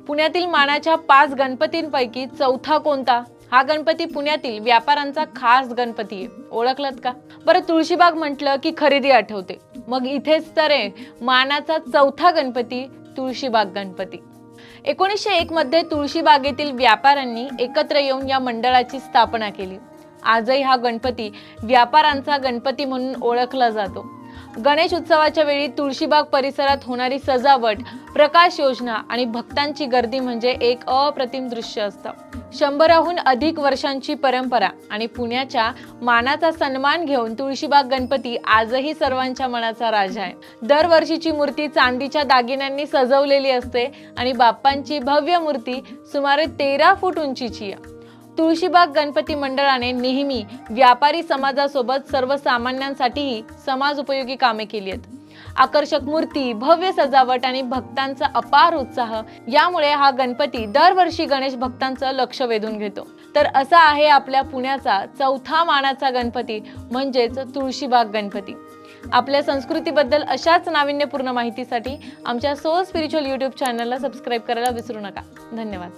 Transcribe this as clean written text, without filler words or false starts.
पुण्यातील मानाच्या 5 गणपतींपैकी चौथा कोणता? हा गणपती पुण्यातील व्यापाऱ्यांचा खास गणपती आहे. ओळखलत का? बरं, तुळशीबाग म्हटलं की खरेदी आठवते. मग इथेच तर आहे मानाचा चौथा गणपती, तुळशीबाग गणपती. 1901 मध्ये तुळशीबागेतील व्यापाऱ्यांनी एकत्र येऊन या मंडळाची स्थापना केली. आजही हा गणपती व्यापाऱ्यांचा गणपती म्हणून ओळखला जातो. गणेश उत्सवाच्या वेळी तुळशीबाग परिसरात होणारी सजावट, प्रकाश योजना आणि भक्तांची गर्दी म्हणजे एक अप्रतिम दृश्य असतं. 100हून अधिक वर्षांची परंपरा आणि पुण्याच्या मानाचा सन्मान घेऊन तुळशीबाग गणपती आजही सर्वांच्या मनाचा राजा आहे. दरवर्षीची मूर्ती चांदीच्या दागिन्यांनी सजवलेली असते आणि बाप्पांची भव्य मूर्ती सुमारे 13 फूट उंचीची आहे. तुळशीबाग गणपती मंडळाने नेहमी व्यापारी समाजासोबत सर्वसामान्यांसाठीही समाज उपयोगी कामे केली आहेत. आकर्षक मूर्ती, भव्य सजावट आणि भक्तांचा अपार उत्साह यामुळे हा गणपती दरवर्षी गणेश भक्तांचं लक्ष वेधून घेतो. तर असा आहे आपल्या पुण्याचा चौथा मानाचा गणपती म्हणजेच तुळशीबाग गणपती. आपल्या संस्कृतीबद्दल अशाच नाविन्यपूर्ण माहितीसाठी आमच्या सो स्पिरिच्युअल यूट्यूब चॅनलला सबस्क्राईब करायला विसरू नका. धन्यवाद.